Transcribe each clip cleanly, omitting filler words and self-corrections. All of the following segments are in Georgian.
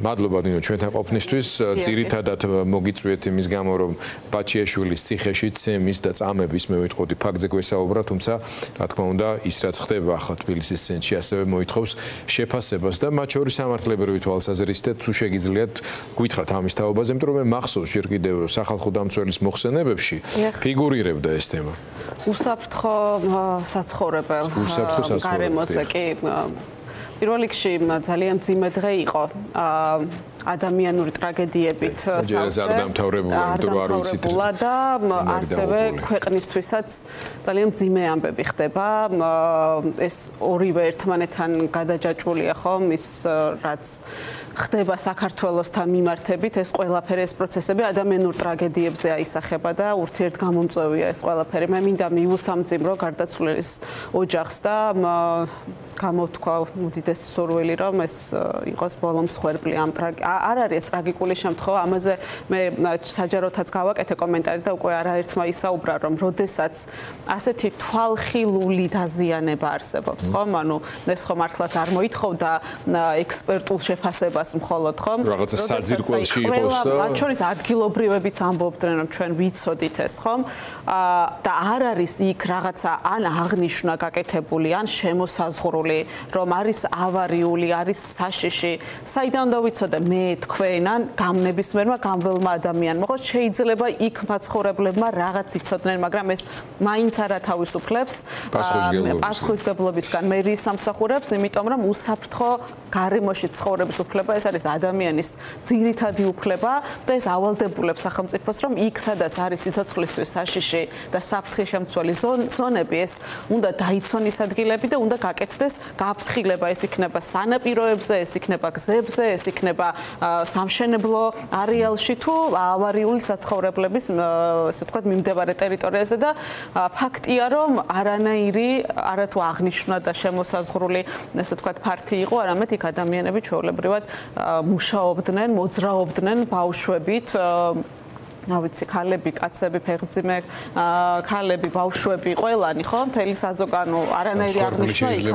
მადლობა ნინო ჩვენთან ყოფნისთვის. ძირითადად მოგიწვიეთ იმის გამო, რომ ბაჩიაშვილის ციხეშიც მის და წამების მე ვიტყოდი ფაქტზე გვესაუბრა, თუმცა რა თქმა უნდა, ის რაც ხდება ახლა თბილისის ცენტრში ასევე მოითხოვს შეფასებას და მათ შორის სამართლებრივი თვალსაზრისით თუ შეგიძლიათ გითხრათ ამის თაობაზე, იმიტომ რომ მე მახსოვს ჯერ კიდევ სახალხო დამცველის მოხსენებებში ფიგურირებდა ეს თემა. უსაფრთხო საცხოვრებელ გარემოზე კი პირველ რიგში ძალიან მძიმე დღე იყო ადამიანური ტრაგედიებით დამთავრებულა და ასევე ქვეყნისთვისაც ძალიან მძიმე ამბები ხდება ეს ორივე ერთმანეთთან გადაჯაჭვულია ხომ ის რაც ხდება საქართველოსთან მიმართებით ეს ყველაფერი ეს პროცესები ადამიანურ ტრაგედიებზე აისახება და ურთიერთგამომწვევია ეს ყველაფერი მე მინდა მიუსამძიმრო გარდაცვლილის ოჯახს და გამოთქვა უდიდესი სურვილი რომ ეს იყოს ბოლო მსხვერპლი ამ არ არის ეს ტრაგიკული შემთხვევა ამაზე მე საჯაროთაც გავაკეთე კომენტარი და უკვე არაერთმა ისაუბრა რომ როდესაც ასეთი თვალხილული დაზიანება არსებობს ხომ ანუ ეს ხომ მართლაც არ მოითხოვდა ექსპერტულ შეფასებას მხოლოდ ხომ რაღაცა საძირკველში იყოს და მათ შორის ადგილობრივებიც ამბობდნენ რომ ჩვენ ვიცოდით ეს ხომ და არ არის იქ რაღაცა ან აღნიშვნა გაკეთებული ან შემოსაზღვრული რომ არის ავარიული, არის საშიში. საიდან უნდა ვიცოდე მე თქვენ ან გამნებისმიერმა გამველმა ადამიანმა, ხო შეიძლება იქ მაცხოვრებლებმა რაღაც იცოდნენ, მაგრამ ეს მაინც არა თავისუფლებს პასუხისმგებლობისგან მერიის სამსახურებს, იმიტომ რომ უსაფრთხო გარემოში ცხოვრების უფლება ეს არის ადამიანის ძირითადი უფლება და ეს ავალდებულებს სახელმწიფოს, რომ იქ სადაც არის სიცოცხლისთვის საშიში და საფრთხის შემცველი ზონები, ეს უნდა დაიცვან ის ადგილები და უნდა გაკეთდეს გაფრთხილება ეს იქნება სანაპიროებზე, ეს იქნება გზებზე, ეს იქნება სამშენებლო არეალში თუ ავარიული საცხოვრებლების ესე ვთქვათ მიმდებარე ტერიტორიაზე და ფაქტია რომ არანაირი არათუ აღნიშვნა და შემოსაზღვრული ესე ვთქვათ ფართი იყო, არამედ იქ ადამიანები ჩვეულებრივად მუშაობდნენ, მოძრაობდნენ ბავშვებით რა ვიცი, ქალები, კაცები, ფეხმძიმე ქალები, ბავშვები, ყველანი, ხო? მთელი საზოგანო არანაირი აღნიშვნა იქ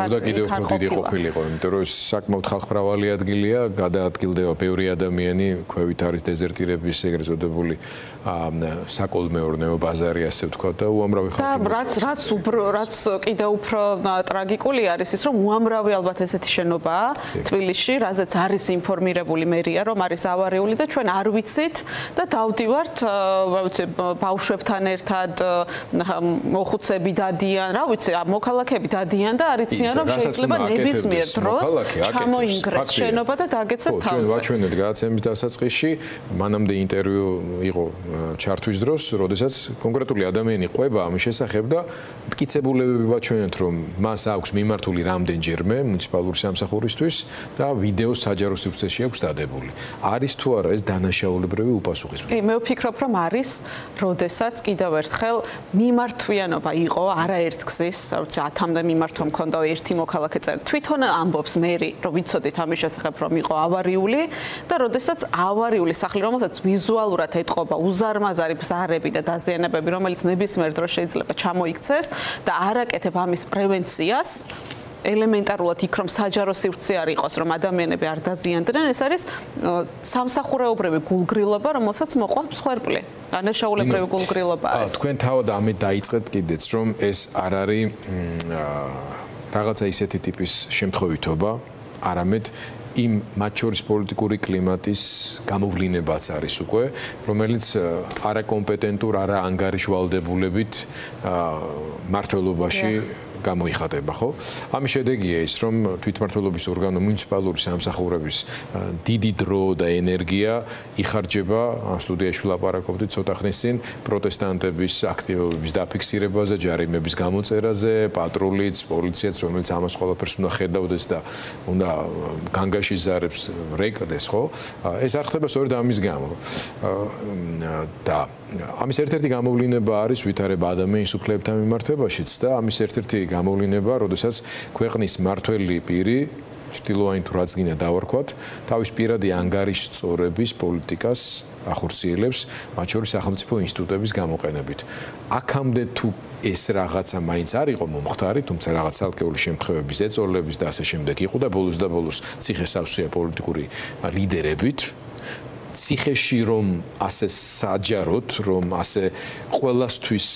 არ ყოფილიყო, იმიტომ რომ საკმაოდ ხალხმრავალი ადგილია, გადაადგილდება ბევრი ადამიანი, ქვევით არის დეზერტირების ეგრეთ წოდებული საკოლმეურნეო ბაზარი, ასე ვთქვათ და უამრავი ხალხი. რაც კიდევ უფრო ტრაგიკული არის ის, რომ უამრავი ალბათ ესეთი შენობაა თბილისში, რაზეც არის ინფორმირებული მერია, რომ არის ავარიული და ჩვენ არ ვიცით და დავდივართ რა ვიცი ბავშვებთან ერთად მოხუცები დადიან, რა ვიცი, მოქალაქეები დადიან და არიციან რომ შეიძლება ნებისმიერ დროს ჩამოინგრეს შენობა და დაგეცეს თავზე. ჩვენ ვაჩვენეთ გადაცემის დასაწყისში, მანამდე ინტერვიუ იყო ჩართვის დროს, როდესაც კონკრეტული ადამიანი ყვება ამის შესახებ და მტკიცებულებები ვაჩვენეთ, რომ მას აქვს მიმართული რამდენჯერმე მუნიციპალური სამსახურისთვის და ვიდეო საჯარო სივრცეში აქვს დადებული. არის თუ არა ეს დანაშაულებრივი უპასუხისმგებლობა? კი, მე ვფიქრობ, რომ არის, როდესაც კიდევ ერთხელ მიმართვიანობა იყო არაერთ გზის, რა ვიცი, 10-მდე მიმართვა მქონდა ერთი მოქალაქე წერდა. თვითონ ამბობს მერი, რომ ვიცოდით ამის შესახებ, რომ იყო ავარიული და როდესაც ავარიული სახლი, რომელსაც ვიზუალურად ეტყობა უზარმაზარი ბზარები და დაზიანებები, რომელიც ნებისმიერ დროს შეიძლება ჩამოიქცეს და არაკეთებ ამის პრევენციას, ელემენტარულად იქ რომ საჯარო სივრცე არ იყოს, რომ ადამიანები არ დაზიანდნენ, ეს არის სამსახურეობრივი გულგრილობა, რომელსაც მოყვა მსხვერპლი. დანაშაულებრივი გულგრილობაა ეს. თქვენ თავად ამით დაიწყეთ კიდეც, რომ ეს არ არის რაღაცა ისეთი ტიპის შემთხვევითობა, არამედ იმ მათ შორის პოლიტიკური კლიმატის გამოვლინებაც არის უკვე, რომელიც არაკომპეტენტურ, არაანგარიშვალდებულებით მართლობაში გამოიხატება, ხო? ამის შედეგია ის, რომ თვითმმართველობის ორგანო მუნიციპალური სამსახურების დიდი დრო და ენერგია იხარჯება, ამ სტუდიაში ვლაპარაკობდით ცოტა ხნის წინ პროტესტანტების აქტივობების დაფიქსირებაზე, ჯარიმების გამოწერაზე, პატრულიც, პოლიციაც, რომელიც ამას ყველაფერს უნდა ხედავდეს და უნდა განგაშიზარებს რეკდეს, ხო? ეს არ ხდება სწორედ ამის გამო. და ამის ერთ-ერთი გამოვლინება არის ვითარება ადამიანის უფლებებთან მიმართებაშიც და ამის ერთ-ერთი გამოვლინება, როდესაც ქვეყნის მმართველი პირი ჭtilloain თუ რაც გინდა დავარქვათ, თავის პირადი ანგარიშწორების პოლიტიკას ახორციელებს, მათ შორის სახელმწიფო ინსტიტუტების გამოყენებით. აქამდე თუ ეს რაღაცა მაინც არ იყო მომხდარი, თუმცა რაღაც ალკეული შემთხვევების ეწოლების და ასე შემდეგ იყო და ბოლოს ციხესავსეა პოლიტიკური ლიდერებით. ციხეში რომ ასე საჯაროდ, რომ ასე ყველასთვის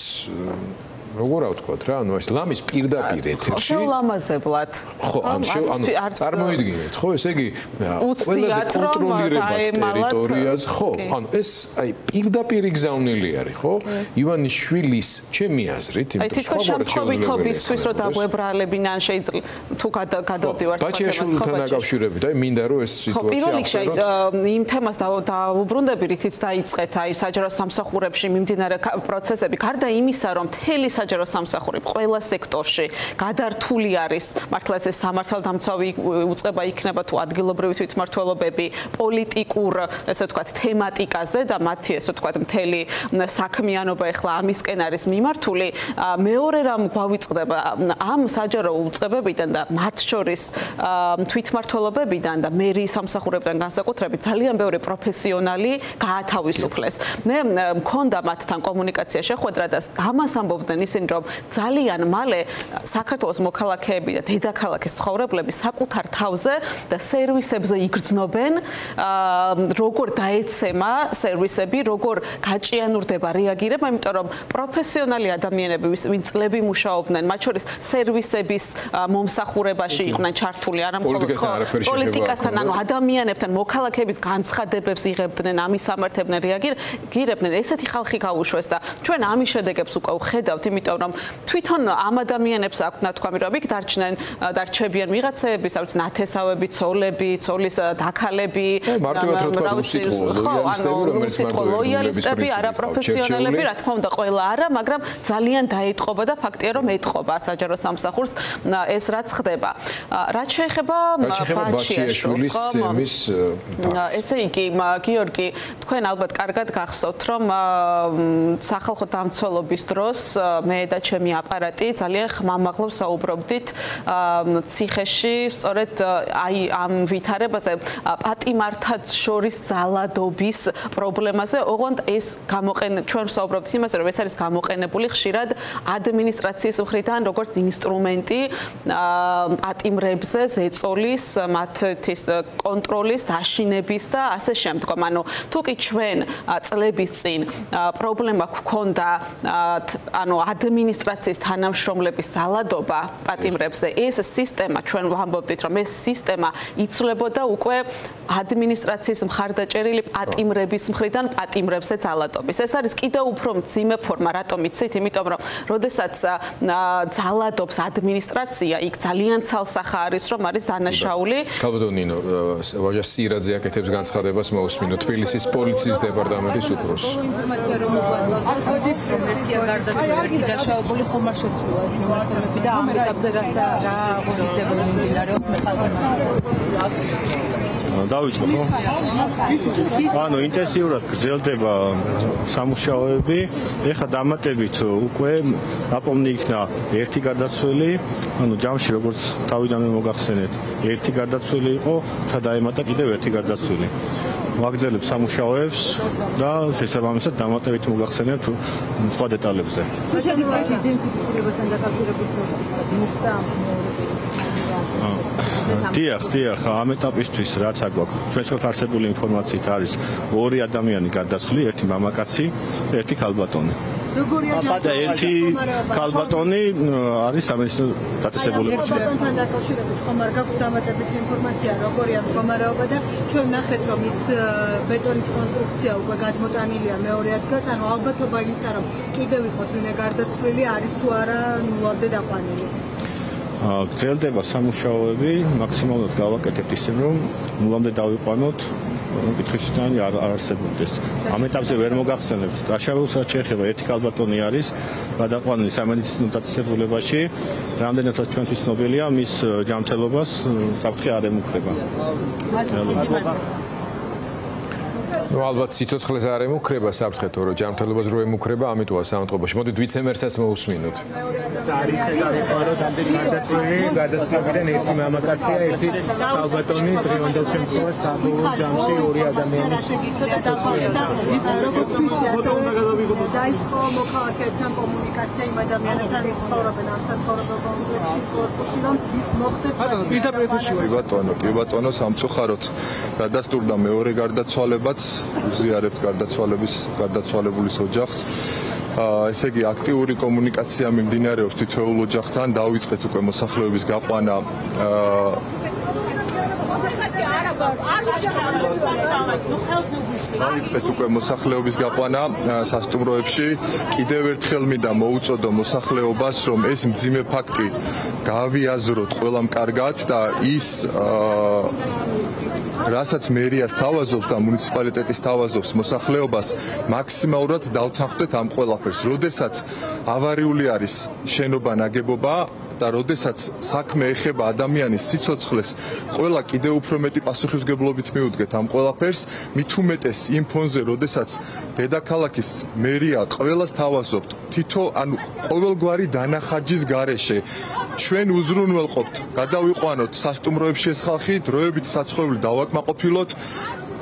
როგორ ავთქვათ რა, ანუ ეს ლამის პირდაპირ ეთერში. ლამაზებლად. ხო, ანუ წარმოიდგინეთ, ხო, ესე იგი ყველაზე კონტროლირებად ტერიტორიაზე, ხო, ანუ ეს აი პირდაპირ იგზავნილი არის, ხო? ივანიშვილის ჩემი აზრით, იმიტომ რომ შემთხვევითობისთვის რომ დაგვებრალებინან შეიძლება თუ გადავდივართ ბაჩიაშვილთან დაკავშირებით, აი მინდა რომ ეს სიტუაცია ახსენოთ. იმ თემას დაუბრუნდები, რითიც დაიწყეთ აი საჯარო სამსახურებში მიმდინარე პროცესები, გარდა იმისა, რომ მთელი საჯარო სამსახურები ყველა სექტორში გადართული არის, მართლაც ეს სამართალდამცავი უწყება იქნება თუ ადგილობრივი თვითმმართველობები პოლიტიკურ, ესე ვთქვათ, თემატიკაზე და მათი ესე ვთქვათ, მთელი საქმიანობა ეხლა ამისკენ არის მიმართული. მეორე რამ გვავიწყდება ამ საჯარო უწყებებიდან და მათ შორის თვითმმართველობებიდან და მერიის სამსახურებიდან განსაკუთრებით ძალიან ბევრი პროფესიონალი გაათავისუფლეს. მე მქონდა მათთან კომუნიკაცია შეხვედრა და ამას ამბობდნენ ისინი, რომ ძალიან მალე საქართველოს მოქალაქეები და დედაქალაქის ცხოვრებლები საკუთარ თავზე და სერვისებზე იგრძნობენ, როგორ დაეცემა სერვისები, როგორ გაჭიანურდება რეაგირება, იმიტომ რომ პროფესიონალი ადამიანები, ვინ წლები მუშაობდნენ, მათ შორის სერვისების მომსახურებაში იყვნენ ჩართული, არა მხოლოდ პოლიტიკასთან, ანუ ადამიანებთან, მოქალაქეების განცხადებებს იღებდნენ, ამის სამართლებდნენ, რეაგირებდნენ, ესეთი ხალხი გაუშვეს და ჩვენ ამის შედეგებს უკვე ვხედავთ, იმიტომ რომ თვითონ ამ ადამიანებს აქვთ ნათქვამი, რომ იქ დარჩებიან ვიღაცები, სადაც ნათესავები, ცოლები, ცოლის დაქალები, ლოიალისტები, არაპროფესიონალები, რა თქმა უნდა, ყველა არა, მაგრამ ძალიან დაეტყობა და ფაქტია, რომ ეტყობა საჯარო სამსახურს ეს რაც ხდება. რაც შეეხება ბაჩიაშვილის ცემის ფაქტს. ესე იგი, გიორგი, თქვენ ალბათ კარგად გახსოვთ, რომ სახალხო დამცველობის დროს მე და ჩემი აპარატი ძალიან ხმამაღლა საუბრობდით ციხეში, სწორედ აი ამ ვითარებაზე, პატიმართად შორის ძალადობის პრობლემაზე, ოღონდ ეს ჩვენ საუბრობთ იმაზე, რომ ეს არის გამოყენებული ხშირად ადმინისტრაციის მხრიდან როგორც ინსტრუმენტი პატიმრებზე, ზეწოლის, მათთვის კონტროლის, დაშინების და ასე შემდგომ. ანუ თუ კი ჩვენ წლების წინ პრობლემა გვქონდა ანუ ადმინისტრაციის თანამშრომლების ძალადობა პატიმრებზე, ეს სისტემა ჩვენ ვამბობდით, რომ ეს სისტემა იცვლებოდა უკვე ადმინისტრაციის მხარდაჭერილი პატიმრების მხრიდან პატიმრებზე ძალადობის. ეს არის კიდევ უფრო მძიმე ფორმა, რატომ იცით? იმიტომ რომ როდესაც ძალადობს ადმინისტრაცია, იქ ძალიან ცალსახა არის, რომ არის დანაშაული. ქალბატონ ნინო, ვაჟა სირაძე აკეთებს განცხადებას მოусმინო თბილისის პოლიციის დეპარტამენტის უფროს. ინფორმაცია რომ მოგვაწოდოთ, რომ ერთია გარდაცვლილი დაშავებული ხომ არ შეცვლა ეს მონაცემები და ამ ეტაპზე რა აღორძინებელი მიმდინარეობს მე ხალხი დავიწყო ხო? ანუ ინტენსიურად გრძელდება სამუშაოები. ეხლა დამატებით უკვე დაპოვნი იქნა ერთი გარდაცვლილი, ანუ ჯამში როგორც თავიდანვე მოგახსენეთ, ერთი გარდაცვლილი იყო, ხა დაემატა კიდევ ერთი გარდაცვლილი. ვაგრძელებთ სამუშაოებს და შესაბამისად დამატებით მოგახსენებთ სხვა დეტალებზე. შეგვიძლია იდენტიფიცირებასთან დაკავშირებით მოხდა დიახ, ამ ეტაპისთვის რაც აგვაქვს, ჩვენს ხელთ არსებული ინფორმაციით არის ორი ადამიანი გარდაცვლილი, ერთი მამაკაცი და ერთი ქალბატონი. და ერთი ქალბატონი არის სამედიცინო დაწესებულებაში. ერთმანეთთან დაკავშირებით ხომ არ გაგვთ დამატებითი ინფორმაცია, როგორია მდგომარეობა და ჩვენ ნახეთ, რომ ის ბეტონის კონსტრუქცია უკვე გადმოტანილია მეორე ადგილას, ანუ ალბათობა იმისა, რომ კიდევ იყოს ვინმე გარდაცვლილი, არის თუ არა ნულამდე დაყვანილი. გრძელდება სამუშაოები, მაქსიმალურად გავაკეთებთ ისე, რომ ნულამდე დავიყვანოთ, კითხვისთან არ არსებობდეს. ამ ეტაპზე ვერ მოგახსენებთ. დაშავილს რაც შეეხება, ერთი ქალბატონი არის გადაყვანილი სამედიცინო დაწესებულებაში, რამდენადაც ჩვენთვის ცნობილია, მის ჯანმრთელობას საფრთხე არ ემუქრება. ნუ ალბათ სიცოცხლეს არ ემუქრება საფრთხეთო, რომ ჯანმრთელობას რო ემუქრება, ამიტომა სამწყობოში. მოდით ვიცემერსას მოусმინოთ. არის հետარებარო დამდენ გადაცვლიდან ერთი მამაკაცია, ერთი ალბათონი დღევანდელ შემთხვევაში საბოლოო ჯამში ორი ადამიანი შეგიძლია დაყოლოთ და როგორც ვიცი, დაიწყო მოქალაქეებთან კომუნიკაცია იმ ადამიანებთან, ვინც ცხოვრობენ ამ საცხოვრებელ კომპლექსში, ხორცში, რომ მოხდეს კი ბატონო, სამწუხაროდ დადასტურდა მეორე გარდაცვალებაც, უზიარებთ გარდაცვალებულის ოჯახს. ესე იგი აქტიური კომუნიკაცია მიმდინარეობს თითოეულ ოჯახთან, დავიწყეთ უკვე მოსახლეობის გაყვანა სასტუმროებში. კიდევ ერთხელ მინდა მოუწოდო მოსახლეობას, რომ ეს მძიმე ფაქტი გავიაზროთ ყველამ კარგად და ის რასაც მერიას თავაზობს და მუნიციპალიტეტის თავაზობს მოსახლეობას მაქსიმალურად დავთანხმდეთ ამ ყველაფერს. როდესაც ავარიული არის შენობა ნაგებობა და როდესაც საქმე ეხება ადამიანის სიცოცხლეს, ყველა კიდევ უფრო მეტი პასუხისმგებლობით მიუდგეთ ამ ყველაფერს, მით უმეტეს იმ ფონზე, როდესაც დედაქალაქის მერია ყველას თავაზობთ თითო, ანუ ყოველგვარი დანახარჯის გარეშე ჩვენ უზრუნველყოფთ, გადავიყვანოთ სასტუმროებში ეს ხალხი, დროებით საცხოვრებლად დავაკმაყოფილოთ,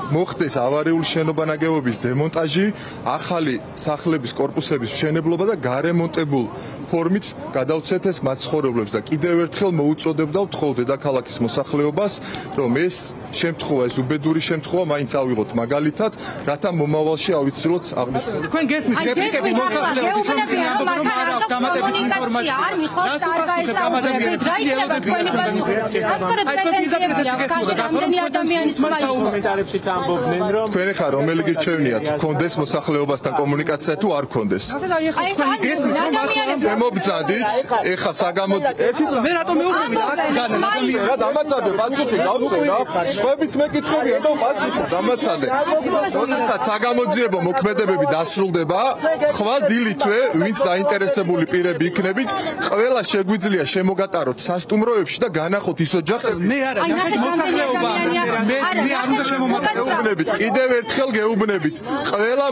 მოხდეს ავარიული შენობა ნაგებობის დემონტაჟი, ახალი სახლების კორპუსების მშენებლობა და გარემონტებულ ფორმით გადავცეთ ეს მაცხოვრებლებს და კიდევ ერთხელ მოუწოდებ და ვთხოვ დედაქალაქის მოსახლეობას, რომ ეს შემთხვევა, ეს უბედური შემთხვევა მაინც ავიღოთ მაგალითად, რათა მომავალში ავიცილოთ აღნიშნული. თქვენ გესმის რეპლიკები მოსახლეობის თქვენ ხარ რომელი გირჩევნიათ, გქონდეს მოსახლეობასთან კომუნიკაცია თუ არ გქონდეს? მოგწადით, ეხა მე რატომ მეუბნები რა დამაცადე, პასუხი გავწევ რა. სხვაებიც მეკითხებიან და პასუხი დამაცადე. როდესაც საგამოძიებო მოქმედებები დასრულდება, ხვალ დილითვე, ვინც დაინტერესებული პირები იქნებით, ყველა შეგვიძლია შემოგატაროთ სასტუმროებში და განახოთ ის ოჯახები. მე არა, მოსახლეობა მე არ უნდა შემომატარებულებით. კიდევ ერთხელ გეუბნებით. ყველა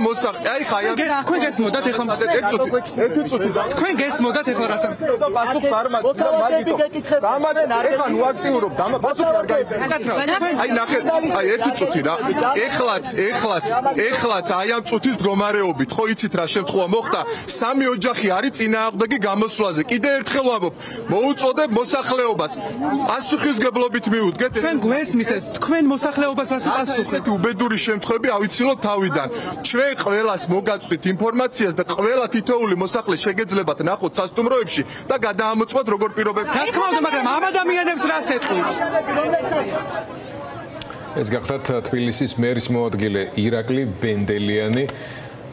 აი ხა თქვენ გესმოდათ ეხლა ერთი წუთი თქვენ გესმოდათ ეხლა რას პასუხს არ მაქვს და მაგითო. ეხლა ნუ აქტიურობ და პასუხი არ გაიგე. აი ნახეთ, აი ერთი წუთი რა. ეხლაც აი ამ წუთის მდგომარეობით, ხო იცით რა შემთხვევა მოხდა? სამი ოჯახი არის წინააღმდეგი გამოსვლაზე. კიდევ ერთხელ ვამბობ, მოუწოდებ მოსახლეობას პასუხისმგებლობით მიუდგეთ. ჩვენ გვესმის ეს თქვენ მოსახლეობას რას პასუხობთ? უბედური შემთხვევები ავიცილოთ თავიდან. ჩვენ ყველას მოგაწვით ინფორმაციას და ყველა თითოეული მოსახლე შეგეძლებათ ნახოთ სასტუმროებში და გადაამოწმოთ როგორ პირობებს. რა თქმა უნდა, მაგრამ ამ ადამიანებს რას ეთქვით? ეს გახლავთ თბილისის მერის მოადგილე ირაკლი ბენდელიანი.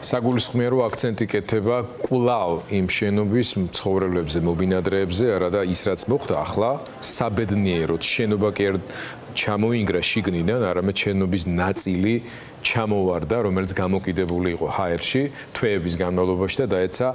საგულისხმიერო აქცენტი კეთება კვლავ იმ შენობის მცხოვრებლებზე, მობინადრეებზე, არადა ის რაც მოხდა ახლა საბედნიეროდ შენობა კი არ ჩამოინგრა შიგნიდან, არამედ შენობის ნაწილი ჩამოვარდა, რომელიც გამოკიდებული იყო ჰაერში თვეების განმავლობაში და დაეცა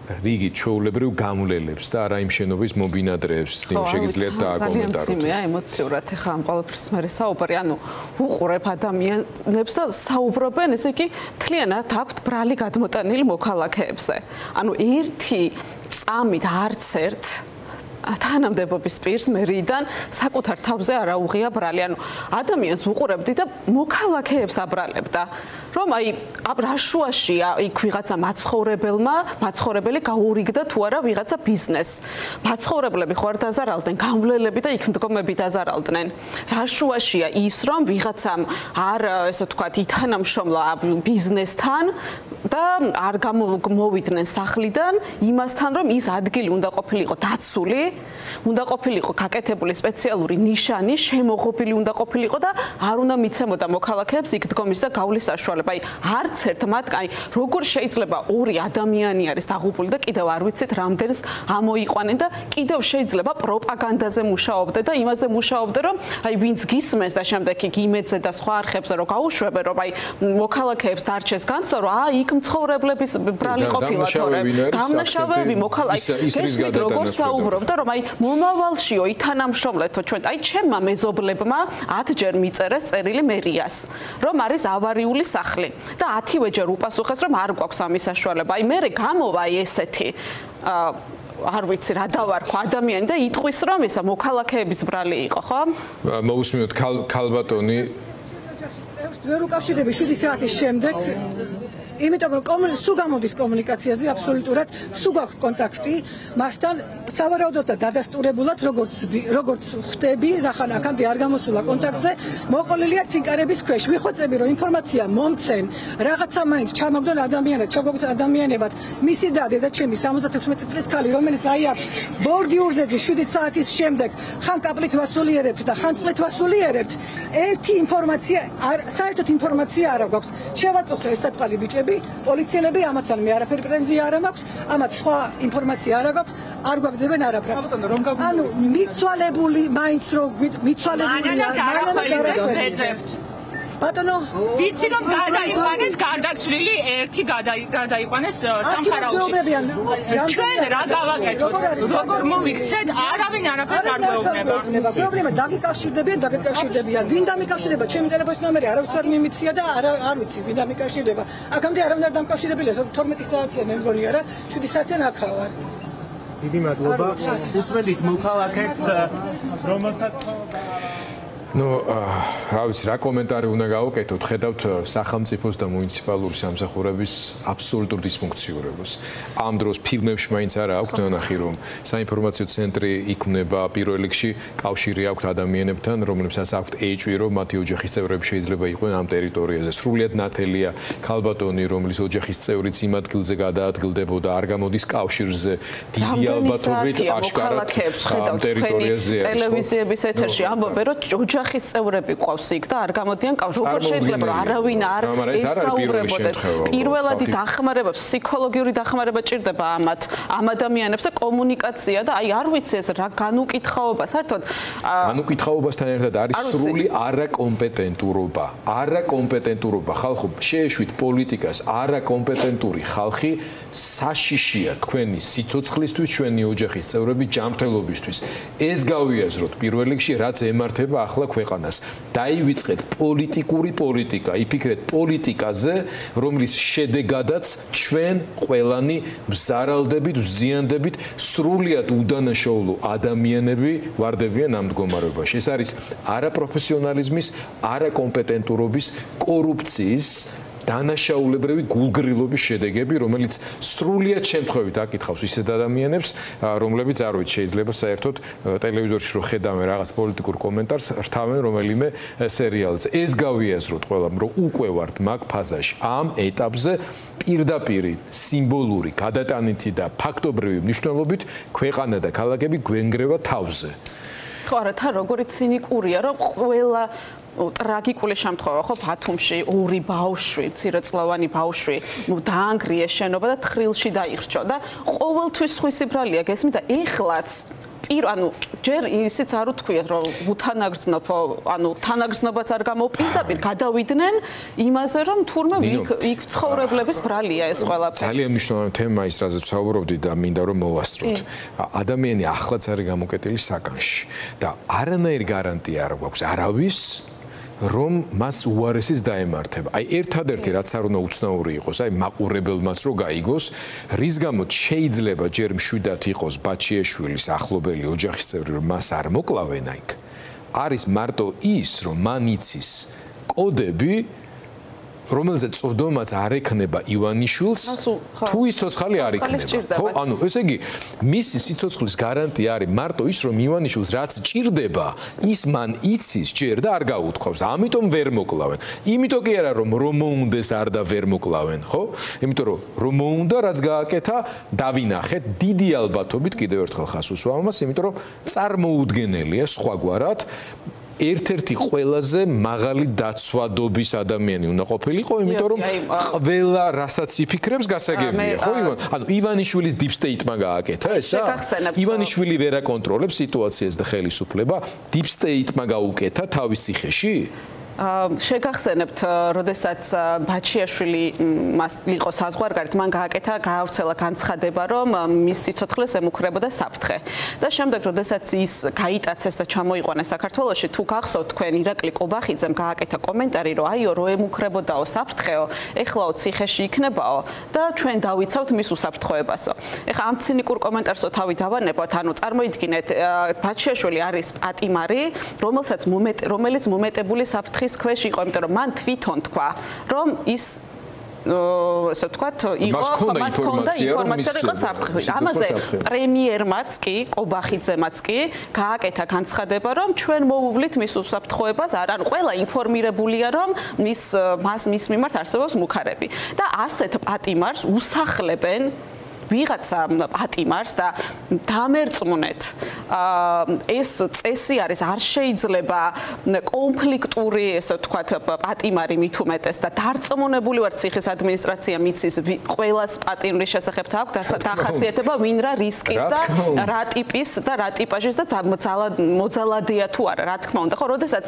რიგი ჩვეულებრივ გამვლელებს და არა იმ შენობის მობინადრეებს. შეგიძლიათ დააკომენტაროთ. ძალიან ძიმეა ემოციურად ახლა ამ ყველაფრის მერე საუბარი, ანუ უყურებ ადამიანებს და საუბრობენ, ესე იგი, მთლიანად აქვთ ბრალი გადმოტანილი მოქალაქეებზე. ანუ ერთი წამით არც ერთ თანამდებობის პირს მერიიდან საკუთარ თავზე არ აუღია ბრალი. ანუ ადამიანს უყურებდი და მოქალაქეებს აბრალებდა. რომ აი რა შუაშია იქ ვიღაცა მაცხოვრებელი გაურიგდა თუ არა ვიღაცა ბიზნესს. მაცხოვრებლები ხო არ დაზარალდნენ, გამვლელები და იქ მდგომები დაზარალდნენ. რა შუაშია ის რომ ვიღაცამ არ ესე ვთქვათ ითანამშრომლა ბიზნესთან და არ გამოვიდნენ სახლიდან იმასთან რომ ის ადგილი უნდა ყოფილიყო დაცული, უნდა ყოფილიყო გაკეთებული სპეციალური ნიშანი, შემოღობილი უნდა ყოფილიყო და არ უნდა მიცემოდა მოქალაქეებს იქ დგომის და გავლის საშუალება. აი არც ერთ მათგან როგორ შეიძლება ორი ადამიანი არის დაღუპული და კიდევ არ ვიცით რამდენს ამოიყვანენ და კიდევ შეიძლება პროპაგანდაზე მუშაობდე და იმაზე მუშაობდე რომ აი ვინც გისმენს და შემდეგ იქ იმედზე და სხვა არხებზე რომ გაუშვებენ რომ აი მოქალაქეებს დარჩეს განცდა რომ იქ მომცხოვრებლების ბრალი ყოფილა თორე დამნაშავეები მოქალა გესმით როგორ საუბრობ და რომ აი მომავალშიო ითანამშრომლეთო ჩვენ აი ჩემმა მეზობლებმა 10 ჯერ მიწერეს წერილი მერიას რომ არის ავარიული სახლი და 10-ვე ჯერ უპასუხეს რომ არ გვაქვს ამის საშუალება აი მე გამოვა ესეთი არ ვიცი რა დავარქვა ადამიანი და იტყვის რომ ესა მოქალაქეების ბრალი იყო ხო? მოусმინოთ ქალბატონი ვერ უკავშირდები 7 საათის შემდეგ იმიტომ რომ სულ გამოდის კომუნიკაციაზე აბსოლუტურად სულ გვაქვს კონტაქტი მასთან სავარაუდოდ და დადასტურებულად როგორც ხვდები რახან აქამდე არ გამოსულა კონტაქტზე მოყოლილია ცინკარების ქვეშ ვიხოცები რომ ინფორმაცია მომცენ რაღაცა მაინც ჩამოგდონ ადამიანებად მისი დადე და ჩემი 76 წლის ქალი რომელიც აი აქ ბორდიურზე 7 საათის შემდეგ ხან კაპლით ვასულიერებთ და ხან წყლით ვასულიერებთ ერთი ინფორმაცია საერთოდ ინფორმაცია არ აქვს შევაწუხე ეს საწყალი ბიჭები პოლიციელები ამათთან მე არაფერი პრეტენზია არ მაქვს ამათ სხვა ინფორმაცია არ აქვს არ გვაგდებენ არაფერს ანუ მიცვალებული მაინც რომ მიცვალებულია ბატონო ვიცი რომ გადაიყვანეს გარდაცვლილი ერთი გადაიყვანეს სამხარაოში ჩვენ რა გავაკეთოთ როგორ მოვიქცეთ არავინ არაფერს არ მეუბნება პრობლემა დაგიკავშირდებიან ვინ დამიკავშირდება ჩემი ტელეფონის ნომერი არავის არ მიმიცია და არ ვიცი ვინ დამიკავშირდება აქამდე არავინ არ დამკავშირებელია 12 საათია მე მგონია რა 7 საათიდან აქაა ვარ დიდი მადლობა უსმენთ მოქალაქეს რომელსაც ნუ რა ვიცი რა კომენტარი უნდა გავუკეთოთ ხედავთ სახელმწიფოს და მუნიციპალური სამსახურების აბსოლუტურ დისფუნქციურობას ამ დროს ფილმებში მაინც არა აქვთ ნახი რომ საინფორმაციო ცენტრი იქმნება პირველ რიგში კავშირი აქვთ ადამიანებთან რომლებსაც აქვთ ეჭვი რომ მათი ოჯახის წევრები შეიძლება იყვნენ ამ ტერიტორიაზე სრულიად ნათელია ქალბატონი რომლის ოჯახის წევრიც იმ ადგილზე გადაადგილდებოდა არ გამოდის კავშირზე დიდი ალბათობით აშკარად ამ ტერიტორიაზე არის ტელევიზიების ეთერში ამბობენ რომ ოჯახის წევრები ყავს იქ და არ გამოდიან კავშირში. როგორ შეიძლება რომ არავინ არ ესაუბრებოდეს. პირველადი დახმარება, ფსიქოლოგიური დახმარება ჭირდება ამ ადამიანებს და კომუნიკაცია და აი არ ვიცი ეს რა განუკითხაობა საერთოდ განუკითხაობასთან ერთად არის სრული არაკომპეტენტურობა. არაკომპეტენტურობა ხალხო შეეშვით პოლიტიკას არაკომპეტენტური ხალხი საშიშია თქვენი სიცოცხლისთვის, ჩვენი ოჯახის წევრების ჯანმრთელობისთვის. ეს გავიაზროთ პირველ რიგში რაც ემართება ახლა ქვეყანას. დაივიწყეთ პოლიტიკური პოლიტიკა, იფიქრეთ პოლიტიკაზე, რომლის შედეგადაც ჩვენ ყველანი მზარალდებით, ზიანდებით, სრულიად უდანაშაულო ადამიანები ვარდებიან ამ მდგომარეობაში. ეს არის არაპროფესიონალიზმის, არაკომპეტენტურობის, კორუფციის დანაშაულებრივი გულგრილობის შედეგები, რომელიც სრულიად შემთხვევით აკითხავს ისეთ ადამიანებს, რომლებიც არ ვიცი შეიძლება საერთოდ ტელევიზორში რო ხედავენ რაღაც პოლიტიკურ კომენტარს, რთავენ რომელიმე სერიალზე. ეს გავიაზროთ ყველამ, რომ უკვე ვართ მაგ ფაზაში, ამ ეტაპზე პირდაპირ სიმბოლური, გადატანითი და ფაქტობრივი მნიშვნელობით ქვეყანა და ქალაქები გვენგრევა თავზე. ხო არა, თან როგორი ცინიკურია, რომ ყველა ტრაგიკული შემთხვევა ხო ბათუმში ორი ბავშვი, მცირეწლოვანი ბავშვი დაანგრიეს შენობა და თხრილში დაიხრჩო და ყოველთვის სხვისი ბრალია გესმით და ეხლაც ანუ ჯერ ისიც არ უთქვიათ რომ უთანაგრძნობო, ანუ თანაგრძნობაც არ გამოპირდაპირ გადავიდნენ იმაზე რომ თურმე იქ ცხოვრებლების ბრალია ეს ყველაფერი. ძალიან მნიშვნელოვანი თემა ის რაზეც ვსაუბრობდი და მინდა რომ მოვასწროთ. ადამიანი ახლაც არის გამოკეტილი საკანში და არანაირი გარანტია არ გვაქვს არავის რომ მას უარესის დაემართება. აი ერთადერთი რაც არ უნდა უცნაური იყოს, აი მაყურებელმაც რო გაიგოს, რის გამოც შეიძლება ჯერ მშვიდად იყოს ბაჩიაშვილის ახლობელი ოჯახის წევრი რომ მას არ მოკლავენ აიქ. არის მარტო ის რომ მან იცის კოდები რომელზეც წოდომაც არ ექნება ივანიშვილს თუ ის ცოცხალი არ იქნება ხო ანუ ესე იგი მისი სიცოცხლის გარანტია არის მარტო ის რომ ივანიშვილს რაც ჭირდება ის მან იცის ჯერ და არ გაუთქვავს ამიტომ ვერ მოკლავენ იმიტომ კი არა რომ მოუნდეს არ და ვერ მოკლავენ ხო იმიტომ რომ მოუნდა რაც გააკეთა დავინახეთ დიდი ალბათობით კიდევ ერთხელ ხას უსვამ მას იმიტომ რომ წარმოუდგენელია სხვაგვარად ერთ-ერთი ყველაზე მაღალი დაცვადობის ადამიანი უნდა ყოფილიყო, იმიტომ რომ ყველა რასაც იფიქრებს გასაგებია, ხო ივან? ანუ ივანიშვილის deep state-მა გააკეთა ესა? ივანიშვილი ვერ აკონტროლებს სიტუაციას და ხელისუფლება, deep state-მა გაუკეთა თავის ციხეში? შეგახსენებთ, როდესაც ბაჩიაშვილი მას იყო საზღვარგარეთ, მან გაავრცელა განცხადება, რომ მის სიცოცხლეს ემუქრებოდა საფრთხე. და შემდეგ, როდესაც ის გაიტაცეს და ჩამოიყვანეს საქართველოში, თუ გახსოვთ თქვენ ირაკლი კობახიძემ გააკეთა კომენტარი, რომ აიო, რო ემუქრებოდაო საფრთხეო, ეხლაო ციხეში იქნებაო და ჩვენ დავიცავთ მის უსაფრთხოებასო. ეხლა ამ ცინიკურ კომენტარსო თავი დავანებოთ, ანუ წარმოიდგინეთ, ბაჩიაშვილი არის პატიმარი, რომელიც მომეტებული საფრთხის ქვეშ იყო, იმიტომ რომ მან თვითონ თქვა, რომ ის ასე ვთქვათ, მას ჰქონდა ინფორმაცია, რომ იყო საფრთხე. ამაზე პრემიერმაც კი, კობახიძემაც კი გააკეთა განცხადება, რომ ჩვენ მოვუვლით მის უსაფრთხოებას, ანუ ყველა ინფორმირებულია, რომ მის მიმართ არსებობს მუქარები. და ასეთ პატიმარს უსახლებენ ვიღაცა პატიმარს და დამერწმუნეთ ეს წესი არის არ შეიძლება კონფლიქტური ესე ვთქვათ პატიმარი მით უმეტეს და დარწმუნებული ვარ ციხის ადმინისტრაცია მიცის ყველას პატიმრის შესახებ აქვს დახასიათება ვინ რა რისკის და რა ტიპის და რა ტიპაჟის და მოძალადეა თუ არა რა თქმა უნდა ხო როდესაც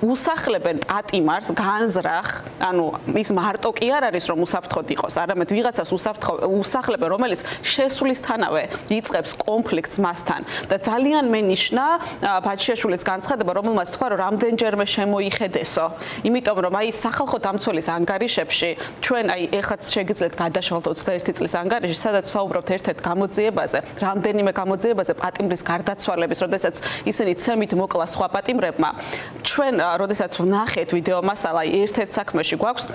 უსახლებენ პატიმარს განზრახ ანუ ის მარტო კი არ არის რომ უსაფრთხოდ იყოს არამედ ვიღაცას უსახლებენ რომელიც შესვლისთანავე იწყებს კონფლიქტს მასთან და ძალიან მენიშნა ბაჩიაშვილის განცხადება რომელმაც თქვა რომ რამდენჯერმე შემოიხედესო იმიტომ რომ აი სახალხო დამცველის ანგარიშებში ჩვენ აი ეხლაც შეგიძლიათ გადაშალოთ 21 წლის ანგარიში სადაც საუბრობთ ერთ-ერთ გამოძიებაზე რამდენიმე გამოძიებაზე პატიმრის გარდაცვალების როდესაც ისინი ცემით მოკლა სხვა პატიმრებმა ჩვენ როდესაც ვნახეთ ვიდეო მასალა ერთ-ერთ საქმეში გვაქვს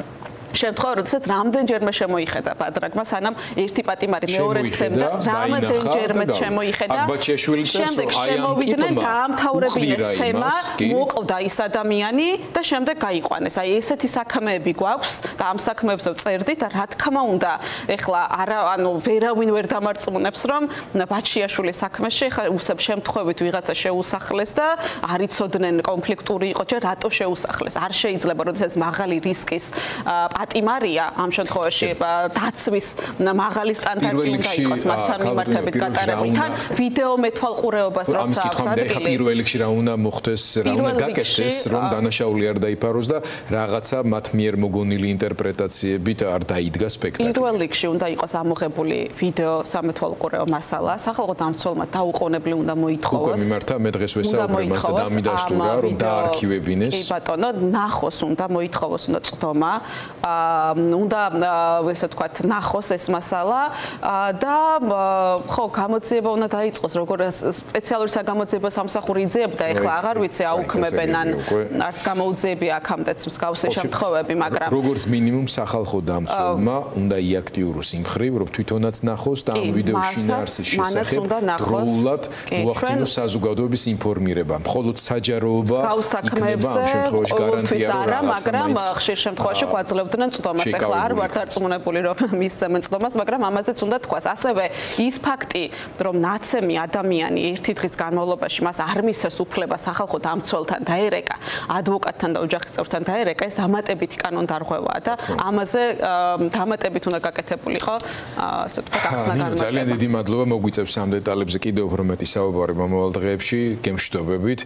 შემთხვევა, როდესაც რამდენჯერმე შემოიხედა ბადრაგმა, სანამ ერთი პატიმარი მეორეს სცემდა, რამდენჯერმე შემოიხედა. შემდეგ შემოვიდნენ, დაამთავრებინეს სცემა, მოკვდა ის ადამიანი და შემდეგ გაიყვანეს. აი ესეთი საქმეები გვაქვს და ამ საქმეებზე ვწერდით და რა თქმა უნდა, ეხლა ანუ ვერავინ ვერ დამარწმუნებს, რომ ბაჩიაშვილის საქმეში ეხლა უსებ შემთხვევით ვიღაცა შეუსახლეს და არ იცოდნენ კონფლიქტური იყო, ჯერ რატო შეუსახლეს. არ შეიძლება, როდესაც მაღალი რისკის პატიმარია ამ შემთხვევაში დაცვის მაღალი სტანდარტი უნდა იყოს მასთან მიმართებით გატარებული. თან ვიდეო მეთვალყურეობას რაც აქვს ეხლა პირველ რიგში რა უნდა მოხდეს, რა უნდა გაკეთდეს, რომ დანაშაული არ დაიფაროს და რაღაცა მათ მიერ მოგონილი ინტერპრეტაციებით არ დაიდგა სპექტაკლი. პირველ რიგში უნდა იყოს ამოღებული ვიდეო სამეთვალყურეო მასალა, სახალხო დამცველმა დაუყოვნებლივ უნდა მოითხოვოს. უკვე მიმართა მე დღეს ვესაუბრე მას და დამიდასტურა რომ დაარქივებინეს. კი ბატონო, ნახოს უნდა მოითხოვოს უნდა წდომა. უნდა ესე ვთქვათ ნახოს ეს მასალა და ხო გამოძიება უნდა დაიწყოს როგორ სპეციალური საგამოძიებო სამსახური იძიებდა ეხლა აღარ ვიცი აუქმებენ ან არც გამოუძიებია აქამდეც მსგავსი შემთხვევები მაგრამ როგორც მინიმუმ სახალხო დამცველმა უნდა იაქტიუროს იმ ხრივ რომ თვითონაც ნახოს და ამ ვიდეოს შინაარსის შესახებ დროულად მოახდინოს საზოგადოების ინფორმირება მხოლოდ საჯაროობა იქნება ამ შემთხვევაში გარანტია რომ მაგრამ ხშირ შემთხვევაში გვაძლევდნენ წდომას ეხლა არ ვარ დარწმუნებული რომ მისცემენ წდომას მაგრამ ამაზეც უნდა თქვას ასევე ის ფაქტი რომ ნაცემი ადამიანი ერთი დღის განმავლობაში მას არ მისცეს უფლება სახალხო დამცველთან დაერეკა ადვოკატთან და ოჯახის წევრთან დაერეკა ეს დამატებითი კანონდარღვევაა და ამაზე დამატებით უნდა გაკეთებულიყო ასე ვთქვათ ახსნა განმარტება ძალიან დიდი მადლობა მოგვიწევს ამ დეტალებზე კიდევ უფრო მეტი საუბარი მომავალ დღეებში გემშვიდობებით